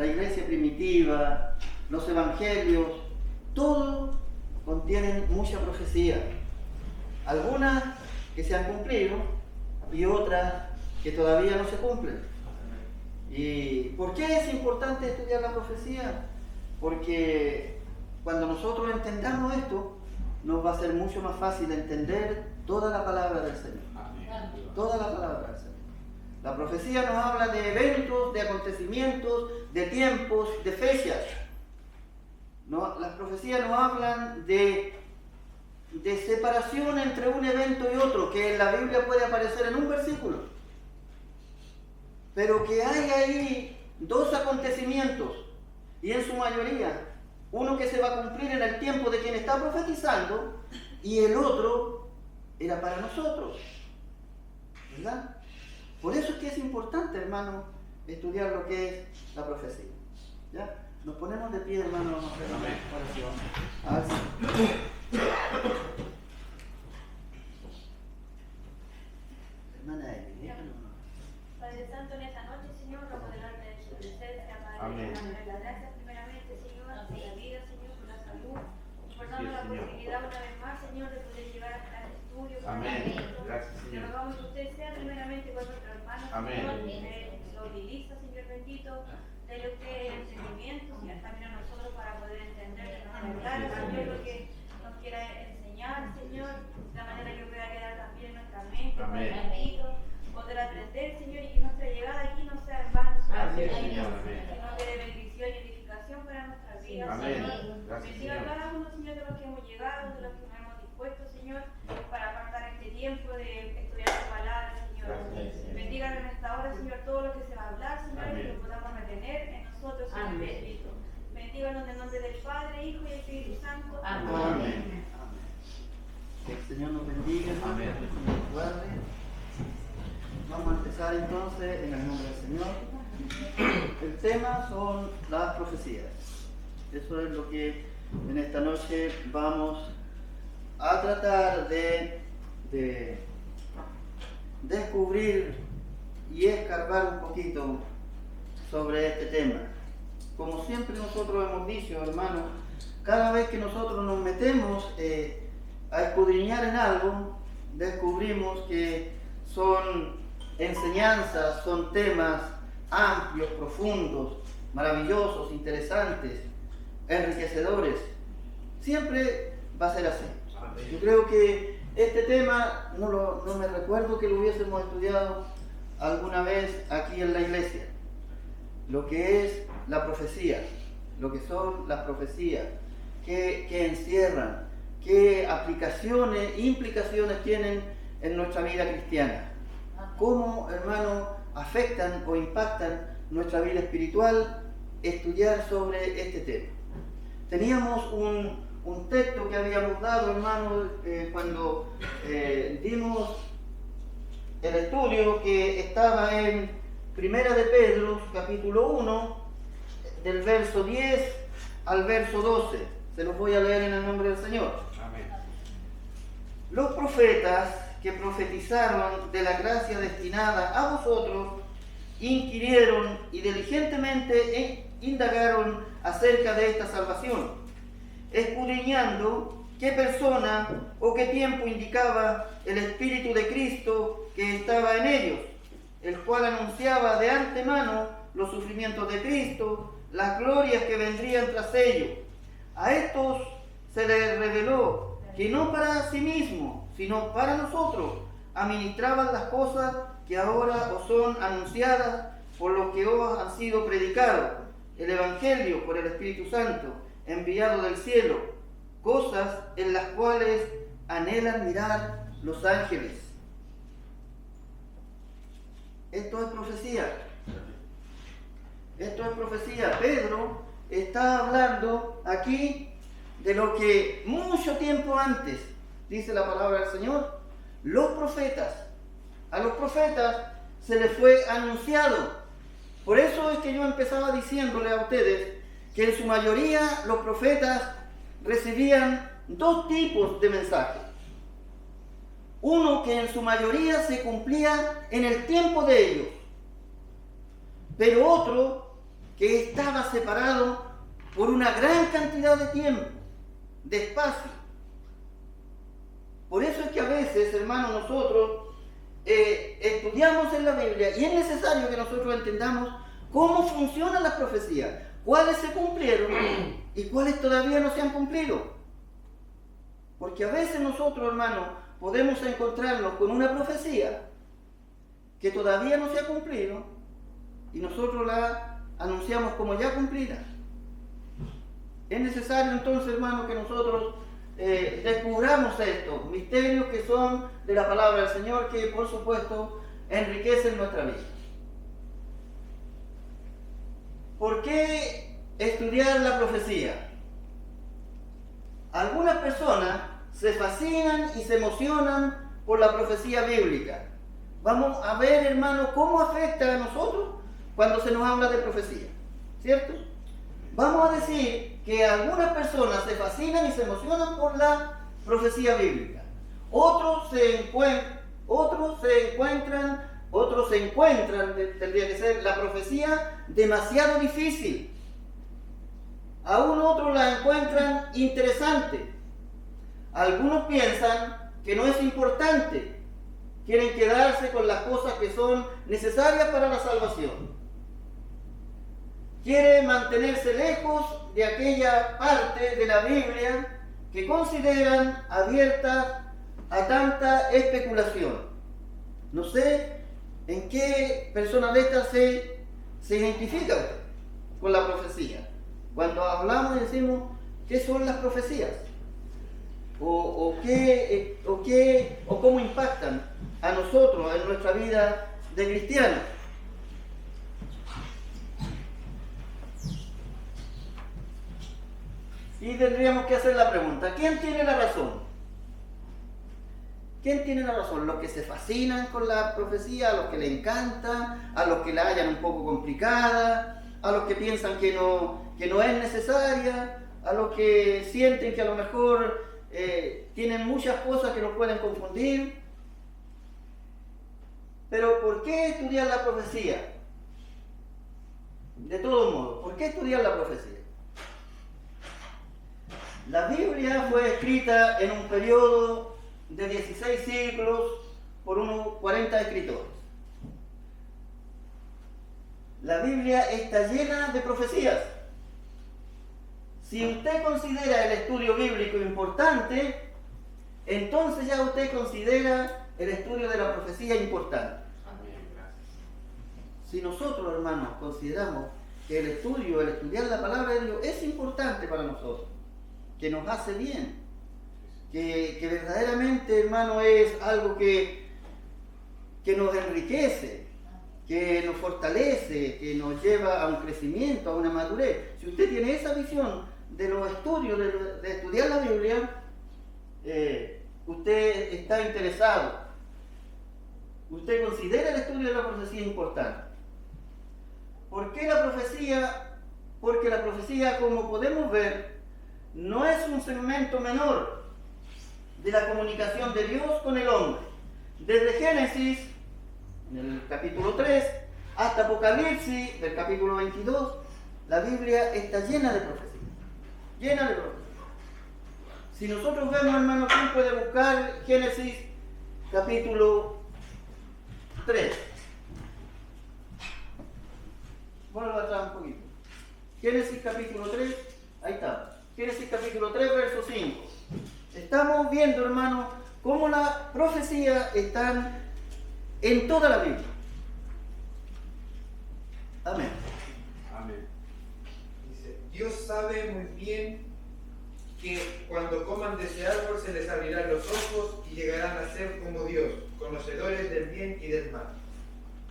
la iglesia primitiva, los evangelios, todos contienen mucha profecía. Algunas que se han cumplido y otras que todavía no se cumplen. ¿Y por qué es importante estudiar la profecía? Porque cuando nosotros entendamos esto, nos va a ser mucho más fácil entender toda la palabra del Señor. Toda la palabra del Señor. La profecía nos habla de eventos, de acontecimientos, de tiempos, de fechas. No, las profecías nos hablan de separación entre un evento y otro, que en la Biblia puede aparecer en un versículo, pero que hay ahí dos acontecimientos, y en su mayoría, uno que se va a cumplir en el tiempo de quien está profetizando, y el otro era para nosotros, ¿verdad? Por eso es que es importante, hermano, estudiar lo que es la profecía, ¿ya? Nos ponemos de pie, hermano, vamos a hacer una oración. Hermana Evi, Padre Santo, en esta noche, Señor, vamos delante de su presencia, Padre. Amén. Dándoles las gracias primeramente, Señor, por la vida, Señor, por la salud, por darnos Sí, la Señor. posibilidad una vez más, Señor, de poder llegar hasta el estudio. Amén. Padre. Gracias, Te Señor. rogamos que usted sea primeramente con nuestro hermano, Amén. Señor, que lo utiliza, Señor bendito, dele usted el entendimiento, Señor, también a nosotros para poder entender de manera clara, Señor, lo que nos quiera enseñar, Señor, de la manera que pueda quedar también en nuestra mente, Amén. Padre bendito, poder aprender, Señor, y que nuestra llegada aquí no sea en vano, Amén, Señor, Señor. Amén. sino que de bendición y edificación para nuestras vidas, Amén. Señor. Gracias, Bendiga a Señor. cada uno, Señor, de los que hemos llegado, de los que nos hemos dispuesto, Señor, para apartar este tiempo de estudiar tu palabra, Señor. Gracias, Señor. Bendiga en esta hora, Señor, todo lo que se va a hablar, Señor, Amén. y que lo podamos retener en nosotros, Señor Jesucristo. Bendiga en el nombre del Padre, Hijo y Espíritu Santo. Amén. Que el Señor nos bendiga, Amén. que el Señor nos guarde. Vamos a empezar entonces en el nombre del Señor. El tema son las profecías. Eso es lo que en esta noche vamos a tratar de descubrir y escarbar un poquito sobre este tema. Como siempre nosotros hemos dicho, hermanos, cada vez que nosotros nos metemos a escudriñar en algo, descubrimos que son enseñanzas, son temas amplios, profundos, maravillosos, interesantes, enriquecedores. Siempre va a ser así. Yo creo que este tema no me recuerdo que lo hubiésemos estudiado alguna vez aquí en la iglesia. Lo que es la profecía, lo que son las profecías, que encierran, qué aplicaciones, implicaciones tienen en nuestra vida cristiana. Cómo, hermano, afectan o impactan nuestra vida espiritual estudiar sobre este tema. Teníamos un texto que habíamos dado, hermano, cuando dimos el estudio, que estaba en Primera de Pedro, capítulo 1, del verso 10 al verso 12. Se los voy a leer en el nombre del Señor. Amén. Los profetas que profetizaron de la gracia destinada a vosotros inquirieron y diligentemente indagaron acerca de esta salvación, escudriñando qué persona o qué tiempo indicaba el Espíritu de Cristo que estaba en ellos, el cual anunciaba de antemano los sufrimientos de Cristo, las glorias que vendrían tras ellos. A estos se les reveló que no para sí mismo, sino para nosotros, administraban las cosas que ahora os son anunciadas por los que os han sido predicados, el Evangelio por el Espíritu Santo, enviado del cielo, cosas en las cuales anhelan mirar los ángeles. Esto es profecía. Esto es profecía. Pedro está hablando aquí de lo que mucho tiempo antes, dice la palabra del Señor, a los profetas se les fue anunciado. Por eso es que yo empezaba diciéndole a ustedes que en su mayoría los profetas recibían dos tipos de mensajes. Uno que en su mayoría se cumplía en el tiempo de ellos, pero otro que estaba separado por una gran cantidad de tiempo, de espacio. Por eso es que a veces, hermanos, nosotros estudiamos en la Biblia y es necesario que nosotros entendamos cómo funcionan las profecías, cuáles se cumplieron y cuáles todavía no se han cumplido. Porque a veces nosotros, hermanos, podemos encontrarnos con una profecía que todavía no se ha cumplido y nosotros la anunciamos como ya cumplida. Es necesario entonces, hermanos, que nosotros descubramos estos misterios que son de la palabra del Señor, que por supuesto enriquecen nuestra vida. ¿Por qué estudiar la profecía? Algunas personas se fascinan y se emocionan por la profecía bíblica. Vamos a ver, hermano, cómo afecta a nosotros cuando se nos habla de profecía, ¿cierto? Vamos a decir que algunas personas se fascinan y se emocionan por la profecía bíblica. Otros se encuentran, tendría que ser la profecía demasiado difícil. Aún otros la encuentran interesante. Algunos piensan que no es importante. Quieren quedarse con las cosas que son necesarias para la salvación. Quieren mantenerse lejos de aquella parte de la Biblia que consideran abierta a tanta especulación. No sé en qué persona de estas se identifica usted con la profecía. Cuando hablamos y decimos, ¿qué son las profecías? O cómo impactan a nosotros en nuestra vida de cristianos. Y tendríamos que hacer la pregunta, ¿quién tiene la razón? ¿Quién tiene la razón? ¿Los que se fascinan con la profecía, a los que le encanta, a los que la hallan un poco complicada, a los que piensan que no es necesaria, a los que sienten que a lo mejor tienen muchas cosas que nos pueden confundir? Pero ¿por qué estudiar la profecía? De todos modos, ¿por qué estudiar la profecía? La Biblia fue escrita en un periodo de 16 siglos por unos 40 escritores. La Biblia está llena de profecías. Si usted considera el estudio bíblico importante, entonces ya usted considera el estudio de la profecía importante. Si nosotros, hermanos, consideramos que el estudiar la palabra de Dios es importante para nosotros, que nos hace bien, que verdaderamente, hermano, es algo que nos enriquece, que nos fortalece, que nos lleva a un crecimiento, a una madurez. Si usted tiene esa visión de los estudios, de estudiar la Biblia, usted está interesado. Usted considera el estudio de la profecía importante. ¿Por qué la profecía? Porque la profecía, como podemos ver, no es un segmento menor de la comunicación de Dios con el hombre. Desde Génesis, en el capítulo 3, hasta Apocalipsis, del capítulo 22, la Biblia está llena de profecías. Llena de profecías. Si nosotros vemos, hermano, ¿quién puede buscar Génesis capítulo 3? Vuelvo atrás un poquito. Génesis capítulo 3, ahí está. Génesis capítulo 3, verso 5. Estamos viendo, hermano, cómo la profecía está en toda la Biblia. Amén. Amén. Dice, Dios sabe muy bien que cuando coman de ese árbol se les abrirán los ojos y llegarán a ser como Dios, conocedores del bien y del mal.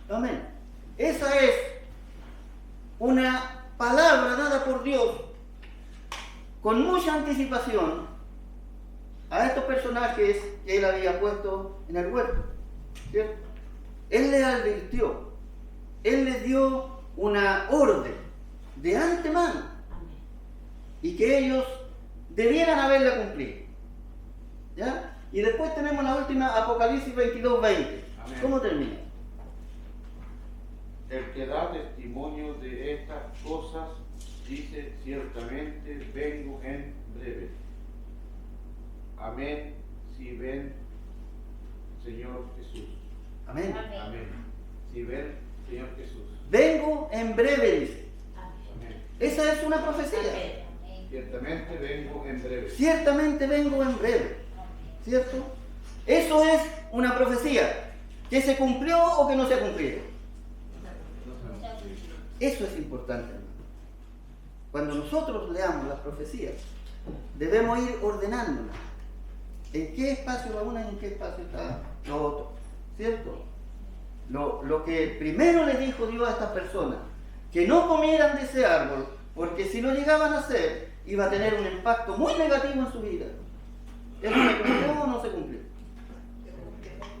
Amén. Esa es una palabra dada por Dios con mucha anticipación a estos personajes que él había puesto en el huerto, ¿cierto? Él les advirtió, él les dio una orden de antemano y que ellos debieran haberla cumplido, ¿ya? Y después tenemos la última, Apocalipsis 22:20. ¿Cómo termina? El que da testimonio de estas cosas dice: ciertamente vengo en breve. Amén. Si ven, Señor Jesús. Amén. Amén. Si ven, Señor Jesús. Vengo en breve, dice. Amén. Esa es una profecía. Ciertamente vengo en breve. Ciertamente vengo en breve. ¿Cierto? Eso es una profecía. ¿Que se cumplió o que no se ha cumplido? Eso es importante, hermano. Cuando nosotros leamos las profecías, debemos ir ordenándolas. ¿En qué espacio va una y en qué espacio está lo otro? ¿Cierto? Lo que primero le dijo Dios a estas personas, que no comieran de ese árbol, porque si lo llegaban a hacer, iba a tener un impacto muy negativo en su vida. ¿Eso se cumplió o no se cumplió?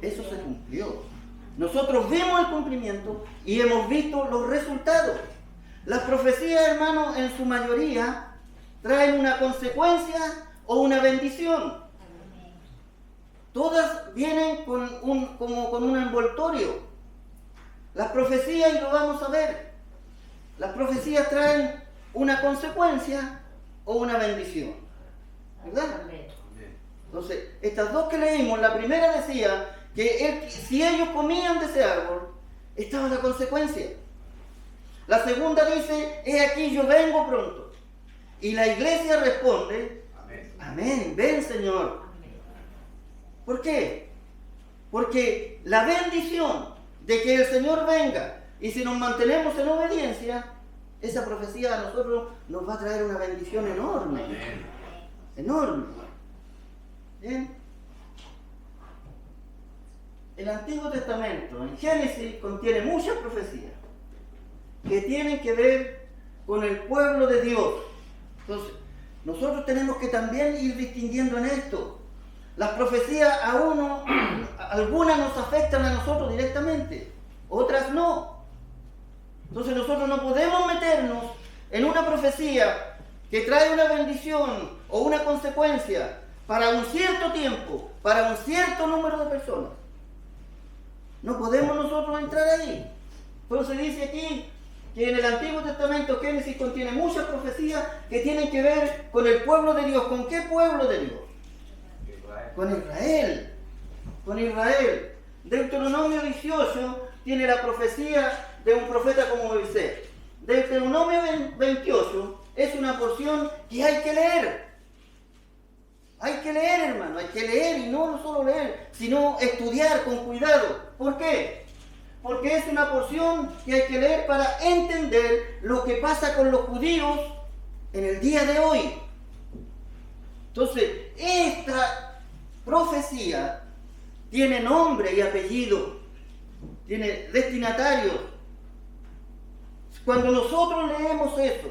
Eso se cumplió. Nosotros vimos el cumplimiento y hemos visto los resultados. Las profecías, hermanos, en su mayoría traen una consecuencia o una bendición. Todas vienen como con un envoltorio. Las profecías, y lo vamos a ver, las profecías traen una consecuencia o una bendición. ¿Verdad? Entonces, estas dos que leímos, la primera decía que si ellos comían de ese árbol, estaba la consecuencia. La segunda dice: he aquí, yo vengo pronto. Y la iglesia responde: amén, amén, ven, Señor. ¿Por qué? Porque la bendición de que el Señor venga, y si nos mantenemos en obediencia, esa profecía a nosotros nos va a traer una bendición enorme. Amén. Enorme. ¿Bien? El Antiguo Testamento, en Génesis, contiene muchas profecías que tienen que ver con el pueblo de Dios. Entonces, nosotros tenemos que también ir distinguiendo en esto. Las profecías algunas nos afectan a nosotros directamente, otras no. Entonces nosotros no podemos meternos en una profecía que trae una bendición o una consecuencia para un cierto tiempo, para un cierto número de personas. No podemos nosotros entrar ahí. Entonces dice aquí que en el Antiguo Testamento Génesis contiene muchas profecías que tienen que ver con el pueblo de Dios. ¿Con qué pueblo de Dios? Con Israel. Con Israel. Deuteronomio 18 tiene la profecía de un profeta como Moisés. Deuteronomio 28 es una porción que hay que leer. Hay que leer, hermano, hay que leer, y no solo leer, sino estudiar con cuidado. ¿Por qué? Porque es una porción que hay que leer para entender lo que pasa con los judíos en el día de hoy. Entonces, esta profecía tiene nombre y apellido, tiene destinatarios. Cuando nosotros leemos eso,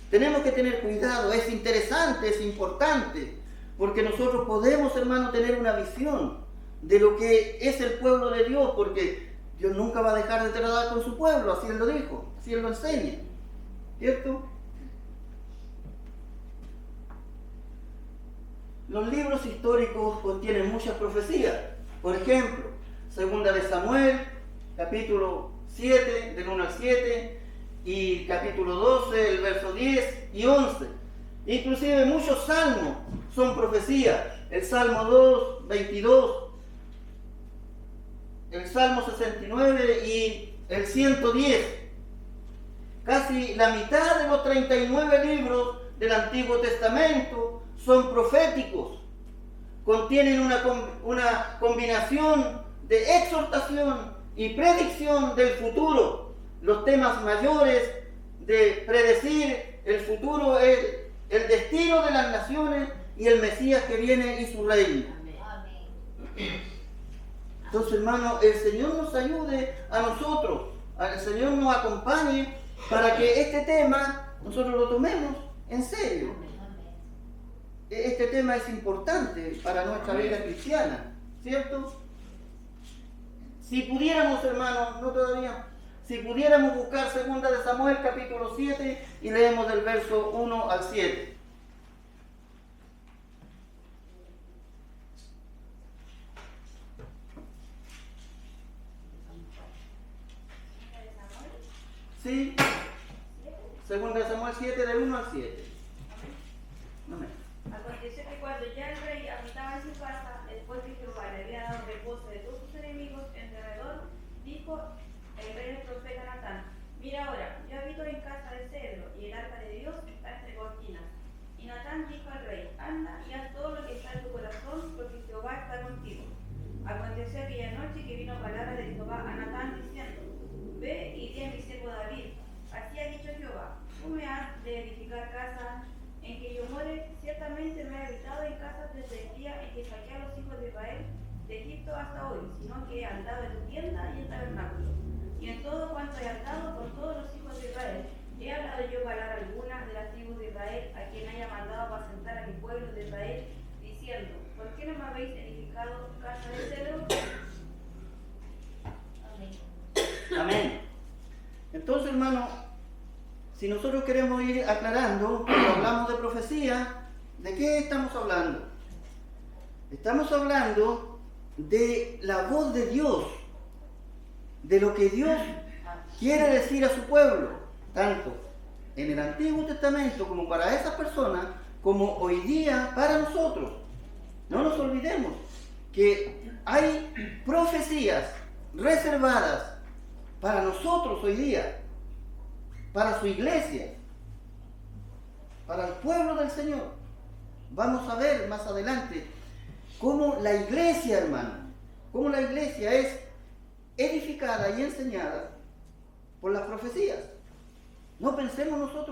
tenemos que tener cuidado, es interesante, es importante, porque nosotros podemos, hermano, tener una visión de lo que es el pueblo de Dios, porque Dios nunca va a dejar de tratar con su pueblo, así Él lo dijo, así Él lo enseña, ¿cierto? Los libros históricos contienen muchas profecías. Por ejemplo, Segunda de Samuel, capítulo 7, del 1 al 7, y capítulo 12, el verso 10 y 11. Inclusive muchos salmos son profecías. El Salmo 2, 22, el Salmo 69 y el 110. Casi la mitad de los 39 libros del Antiguo Testamento son proféticos. Contienen una combinación de exhortación y predicción del futuro. Los temas mayores de predecir el futuro es el destino de las naciones y el Mesías que viene y su reino. Entonces, hermano, el Señor nos ayude a nosotros, el Señor nos acompañe para que este tema nosotros lo tomemos en serio. Este tema es importante para nuestra vida cristiana, ¿cierto? Si pudiéramos, hermanos, no todavía, si pudiéramos buscar Segunda de Samuel, capítulo 7, y leemos del verso 1 al 7. Sí. Segunda de Samuel 7, del 1 al 7. Amén. Aconteció que cuando ya el rey habitaba en su casa, después que Jehová le había dado reposo de todos sus enemigos en derredor, dijo el rey al profeta Natán: mira ahora, yo habito en casa de cedro, y el arca de Dios está entre cortinas. Y Natán dijo al rey: anda y haz todo lo que está en tu corazón, porque Jehová está contigo. Aconteció aquella noche que vino palabra de Jehová a Natán diciendo: ve y di a mi siervo David, así ha dicho Jehová, tú me has de edificar casa en que yo more. Ciertamente no he habitado en casas desde el día en que saqué a los hijos de Israel de Egipto hasta hoy, sino que he andado en tu tienda y en tabernáculo, y en todo cuanto he andado con todos los hijos de Israel. ¿He hablado yo palabra alguna de las tribus de Israel, a quien haya mandado a apacentar a mi pueblo de Israel, diciendo: ¿por qué no me habéis edificado casa de cedro? Amén. Amén. Entonces, hermano, si nosotros queremos ir aclarando, cuando hablamos de profecía, ¿de qué estamos hablando? Estamos hablando de la voz de Dios, de lo que Dios quiere decir a su pueblo, tanto en el Antiguo Testamento como para esas personas, como hoy día para nosotros. No nos olvidemos que hay profecías reservadas para nosotros hoy día, para su iglesia, para el pueblo del Señor. Vamos a ver más adelante cómo la iglesia, hermano, cómo la iglesia es edificada y enseñada por las profecías. No pensemos nosotros